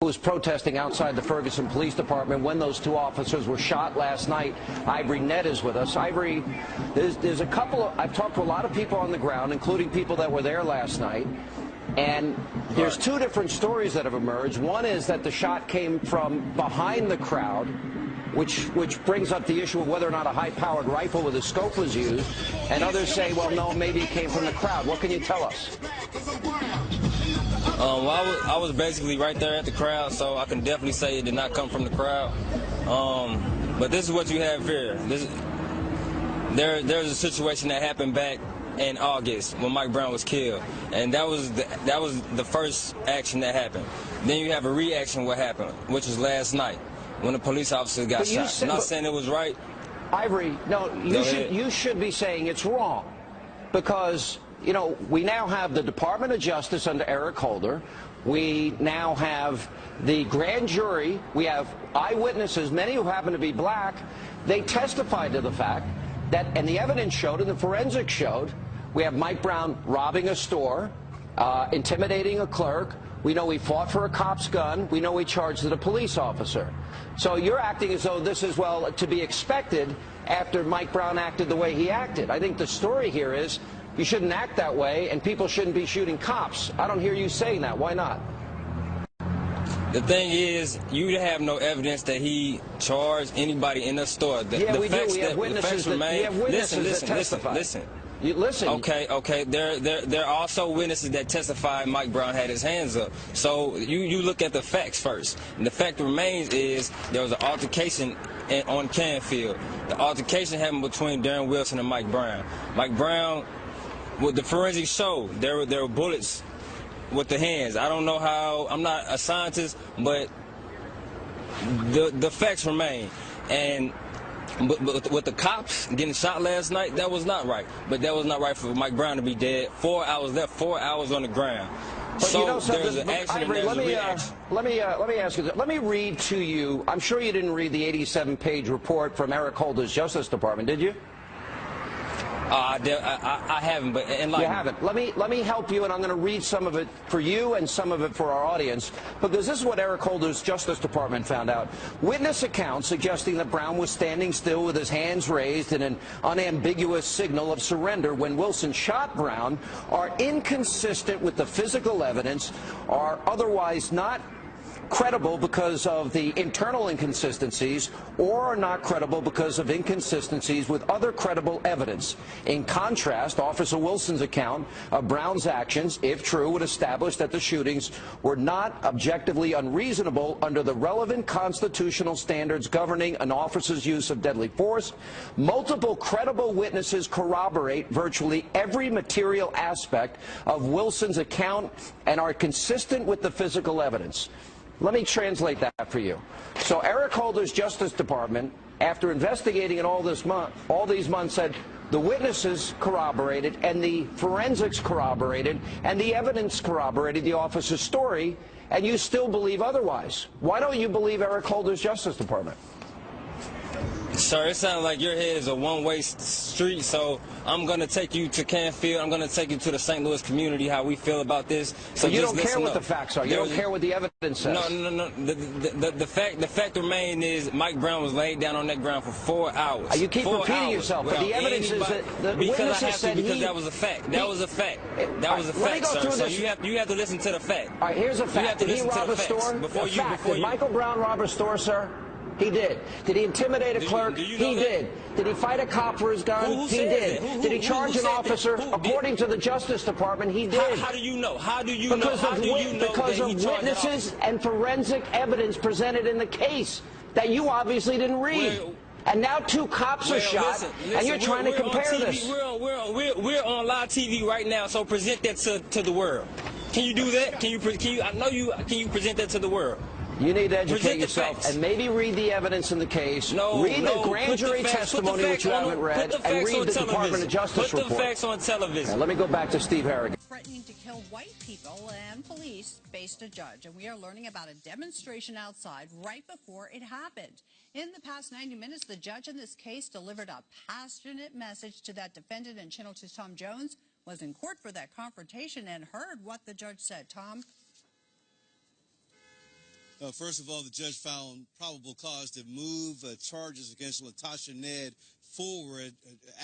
who was protesting outside the Ferguson Police Department when those two officers were shot last night. Ivory Nett is with us. Ivory, there's a couple of, I've talked to a lot of people on the ground, including people that were there last night, and there's two different stories that have emerged. One is that the shot came from behind the crowd, which brings up the issue of whether or not a high-powered rifle with a scope was used, and others say, well, no, maybe it came from the crowd. What can you tell us? Well, I was basically right there at the crowd, so I can definitely say it did not come from the crowd. But this is what you have here. There's a situation that happened back in August when Mike Brown was killed, and that was the first action that happened. Then you have a reaction what happened, which was last night when the police officer got shot. I'm not saying it was right. Ivory, no, you should be saying it's wrong, because you know, we now have the Department of Justice under Eric Holder. We now have the grand jury. We have eyewitnesses, many who happen to be black. They testified to the fact that, and the evidence showed, and the forensics showed, we have Mike Brown robbing a store, intimidating a clerk. We know he fought for a cop's gun. We know he charged a police officer. So you're acting as though this is, well, to be expected after Mike Brown acted the way he acted. I think the story here is, you shouldn't act that way, and people shouldn't be shooting cops. I don't hear you saying that. Why not? The thing is, you have no evidence that he charged anybody in the store. Yeah, we do. We have witnesses that testify. Listen. You listen. Okay. There are also witnesses that testify Mike Brown had his hands up. So you look at the facts first. And the fact remains is there was an altercation on Canfield. The altercation happened between Darren Wilson and Mike Brown. Mike Brown, with the forensics show, there were bullets with the hands. I don't know how. I'm not a scientist, but the facts remain. And but with the cops getting shot last night, that was not right. But that was not right for Mike Brown to be dead. 4 hours left, 4 hours on the ground. But so you know there's an action and there's a reaction. Let me ask you this. Let me read to you. I'm sure you didn't read the 87-page report from Eric Holder's Justice Department, did you? I haven't, but enlighten me. You haven't. Let me help you, and I'm going to read some of it for you and some of it for our audience, because this is what Eric Holder's Justice Department found out. Witness accounts suggesting that Brown was standing still with his hands raised in an unambiguous signal of surrender when Wilson shot Brown are inconsistent with the physical evidence, are otherwise not credible because of the internal inconsistencies, or are not credible because of inconsistencies with other credible evidence. In contrast, Officer Wilson's account of Brown's actions, if true, would establish that the shootings were not objectively unreasonable under the relevant constitutional standards governing an officer's use of deadly force. Multiple credible witnesses corroborate virtually every material aspect of Wilson's account and are consistent with the physical evidence. Let me translate that for you. So Eric Holder's Justice Department, after investigating it all these months, said the witnesses corroborated and the forensics corroborated and the evidence corroborated the officer's story, and you still believe otherwise. Why don't you believe Eric Holder's Justice Department? Sir, it sounds like your head is a one-way street, so I'm going to take you to Canfield. I'm going to take you to the St. Louis community, how we feel about this. So you don't care what the facts are. You don't care what the evidence says. No. The fact remains is Mike Brown was laid down on that ground for 4 hours. You keep repeating yourself, but the evidence is that the witnesses said because that was a fact. That was a fact. That was a fact, sir. So you have to listen to the fact. All right, here's a fact. Did he rob a store? Did Michael Brown rob a store, sir? He did. Did he intimidate a clerk? He did. Did he fight a cop for his gun? He did. Did he charge an officer? According to the Justice Department, he did. How do you know? How do you know? Because of witnesses and forensic evidence presented in the case that you obviously didn't read. And now two cops are shot, listen, and you're trying to compare this. We're on live TV right now, so present that to the world. Can you do that? Can you present that to the world? You need to educate yourself and maybe read the evidence in the case, read the grand jury testimony, which you haven't read, and read the Department of Justice report. Put the facts on television. Now, let me go back to Steve Harrigan. Threatening to kill white people and police faced a judge, and we are learning about a demonstration outside right before it happened. In the past 90 minutes, the judge in this case delivered a passionate message to that defendant, and Channel 2's Tom Jones was in court for that confrontation and heard what the judge said. Tom? First of all, the judge found probable cause to move charges against Latasha Ned forward.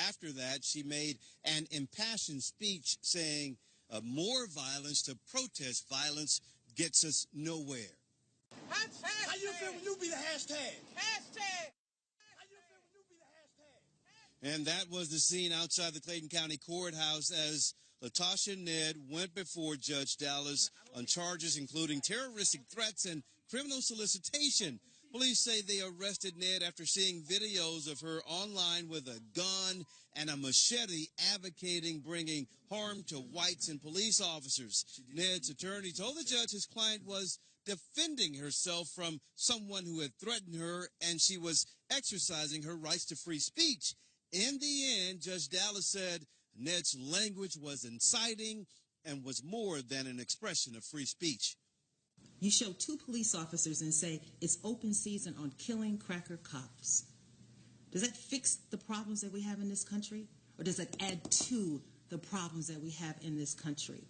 After that, she made an impassioned speech saying more violence to protest violence gets us nowhere. Hashtag. How you feel when you be the hashtag? Hashtag. How you feel when you be the hashtag? And that was the scene outside the Clayton County Courthouse as Latasha Ned went before Judge Dallas on charges including terroristic threats and criminal solicitation. Police say they arrested Ned after seeing videos of her online with a gun and a machete advocating bringing harm to whites and police officers. Ned's attorney told the judge his client was defending herself from someone who had threatened her and she was exercising her rights to free speech. In the end, Judge Dallas said Ned's language was inciting and was more than an expression of free speech. You show two police officers and say it's open season on killing cracker cops. Does that fix the problems that we have in this country? Or does it add to the problems that we have in this country?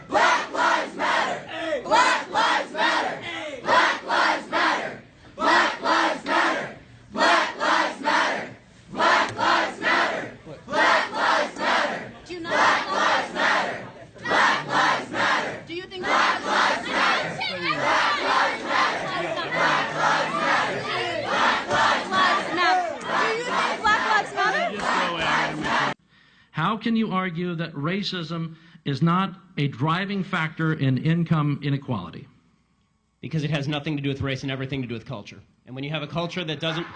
Black lives matter! Hey. Black lives matter! Hey. Black lives matter! Black lives matter! Black lives matter! Black lives matter! Black lives matter! Do you not? Black lives matter! Black lives matter! Do you think Black lives matter! Black lives matter! Black lives matter! Black lives matter! Do you think Black Lives Matter? How can you argue that racism is not a driving factor in income inequality? Because it has nothing to do with race and everything to do with culture. And when you have a culture that doesn't,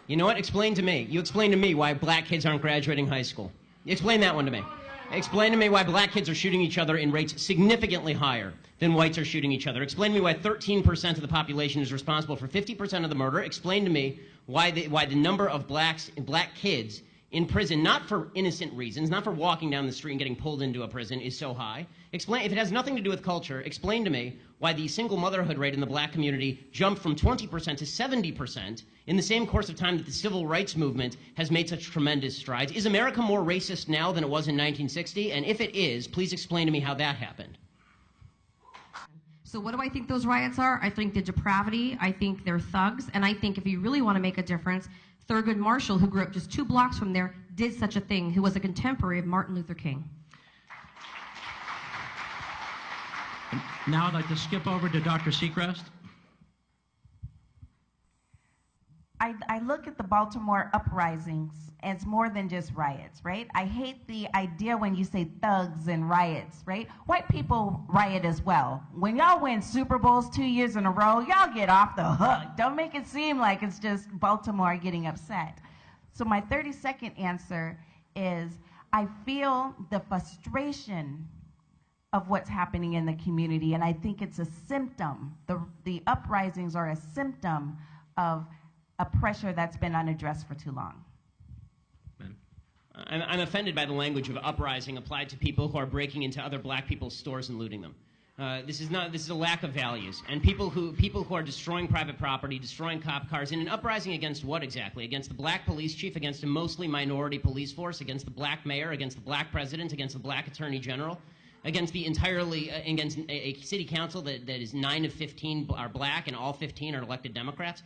you know what? Explain to me. You explain to me why black kids aren't graduating high school. Explain that one to me. Explain to me why black kids are shooting each other in rates significantly higher than whites are shooting each other. Explain to me why 13% of the population is responsible for 50% of the murder. Explain to me why the number of black kids in prison, not for innocent reasons, not for walking down the street and getting pulled into a prison, is so high. Explain, if it has nothing to do with culture, explain to me why the single motherhood rate in the black community jumped from 20% to 70% in the same course of time that the civil rights movement has made such tremendous strides. Is America more racist now than it was in 1960? And if it is, please explain to me how that happened. So what do I think those riots are? I think the depravity, I think they're thugs, and I think if you really want to make a difference, Thurgood Marshall, who grew up just 2 blocks from there, did such a thing, who was a contemporary of Martin Luther King. Now I'd like to skip over to Dr. Seacrest. I look at the Baltimore uprisings as more than just riots, right? I hate the idea when you say thugs and riots, right? White people riot as well. When y'all win Super Bowls 2 years in a row, y'all get off the hook. Don't make it seem like it's just Baltimore getting upset. So my 30-second answer is I feel the frustration of what's happening in the community, and I think it's a symptom. The uprisings are a symptom of a pressure that's been unaddressed for too long. I'm offended by the language of uprising applied to people who are breaking into other black people's stores and looting them. This is a lack of values. And people who are destroying private property, destroying cop cars, in an uprising against what exactly? Against the black police chief, against a mostly minority police force, against the black mayor, against the black president, against the black attorney general, against against a city council that is 9 of 15 are black and all 15 are elected Democrats.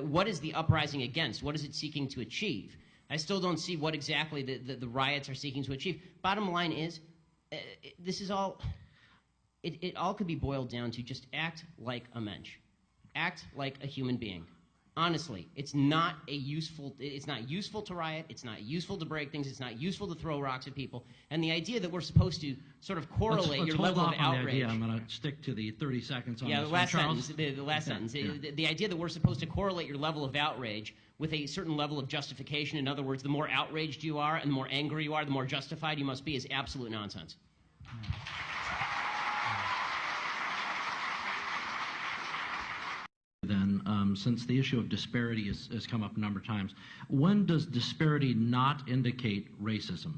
What is the uprising against? What is it seeking to achieve? I still don't see what exactly the riots are seeking to achieve. Bottom line is, this is all, it all could be boiled down to just act like a mensch. Act like a human being. Honestly, it's not useful to riot, it's not useful to break things, it's not useful to throw rocks at people. And the idea that we're supposed to sort of correlate your level of outrage. I'm going to stick to the 30 seconds on this one. The last sentence. The idea that we're supposed to correlate your level of outrage with a certain level of justification. In other words, the more outraged you are and the more angry you are, the more justified you must be, is absolute nonsense. Then, since the issue of disparity has come up a number of times, when does disparity not indicate racism?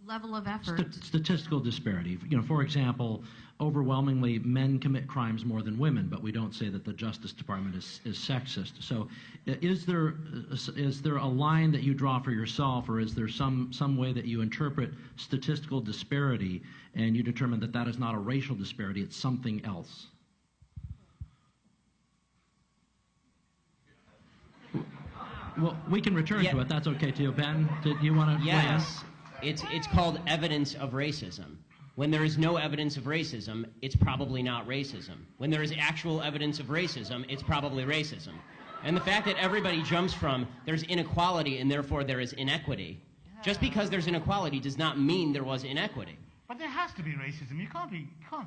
level of effort? Statistical disparity. You know, for example, overwhelmingly men commit crimes more than women, but we don't say that the Justice Department is sexist. So is there a line that you draw for yourself, or is there some way that you interpret statistical disparity and you determine that that is not a racial disparity, it's something else? Well, we can return to it. That's okay too. Ben, did you want to? Yes. It's called evidence of racism. When there is no evidence of racism, it's probably not racism. When there is actual evidence of racism, it's probably racism. And the fact that everybody jumps from there's inequality and therefore there is inequity, just because there's inequality does not mean there was inequity. But there has to be racism. You can't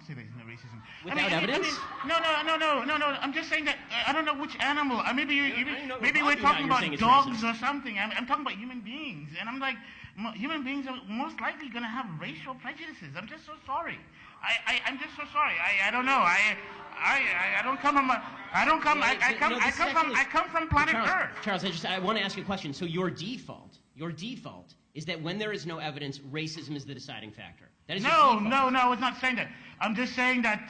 say there's no racism. Without evidence? No. I'm just saying that I don't know which animal. Maybe we're talking about dogs or something. I'm talking about human beings, and I'm like, human beings are most likely going to have racial prejudices. I'm just so sorry. I'm just so sorry. I don't know. I don't come from. I come from planet Earth. Charles, I want to ask you a question. So your default is that when there is no evidence, racism is the deciding factor. That is no, it's not saying that. I'm just saying that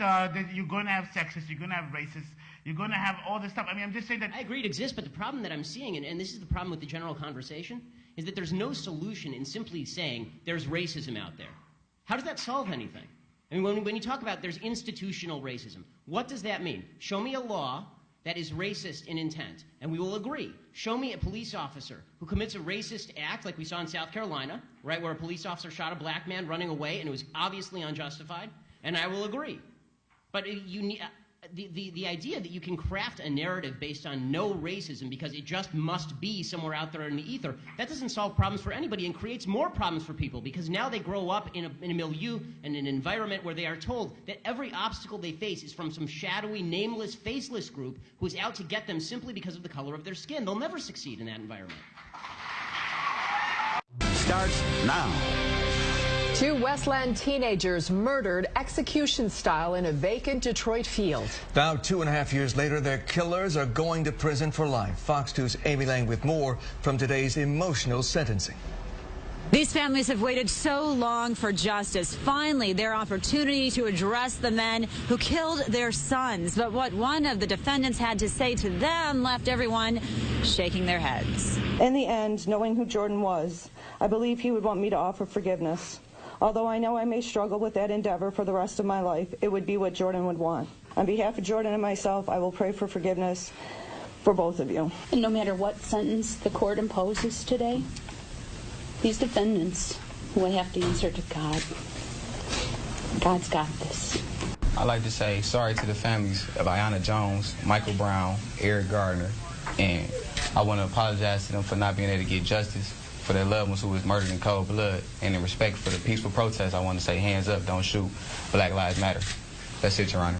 you're going to have sexists, you're going to have racists, you're going to have all this stuff. I mean, I'm just saying that. I agree it exists, but the problem that I'm seeing, and this is the problem with the general conversation, is that there's no solution in simply saying there's racism out there. How does that solve anything? I mean, when you talk about there's institutional racism, what does that mean? Show me a law that is racist in intent, and we will agree. Show me a police officer who commits a racist act like we saw in South Carolina, right, where a police officer shot a black man running away and it was obviously unjustified, and I will agree. But you need, the idea that you can craft a narrative based on no racism because it just must be somewhere out there in the ether, that doesn't solve problems for anybody and creates more problems for people because now they grow up in a milieu and an environment where they are told that every obstacle they face is from some shadowy, nameless, faceless group who is out to get them simply because of the color of their skin. They'll never succeed in that environment. Starts now. 2 Westland teenagers murdered execution-style in a vacant Detroit field. Now, 2.5 years later, their killers are going to prison for life. Fox 2's Amy Lang with more from today's emotional sentencing. These families have waited so long for justice. Finally, their opportunity to address the men who killed their sons. But what one of the defendants had to say to them left everyone shaking their heads. In the end, knowing who Jordan was, I believe he would want me to offer forgiveness. Although I know I may struggle with that endeavor for the rest of my life, it would be what Jordan would want. On behalf of Jordan and myself, I will pray for forgiveness for both of you. And no matter what sentence the court imposes today, these defendants will have to answer to God. God's got this. I'd like to say sorry to the families of Ayanna Jones, Michael Brown, Eric Gardner, and I want to apologize to them for not being able to get justice for their loved ones who was murdered in cold blood. And in respect for the peaceful protest, I want to say hands up, don't shoot, Black Lives Matter. That's it, Your Honor.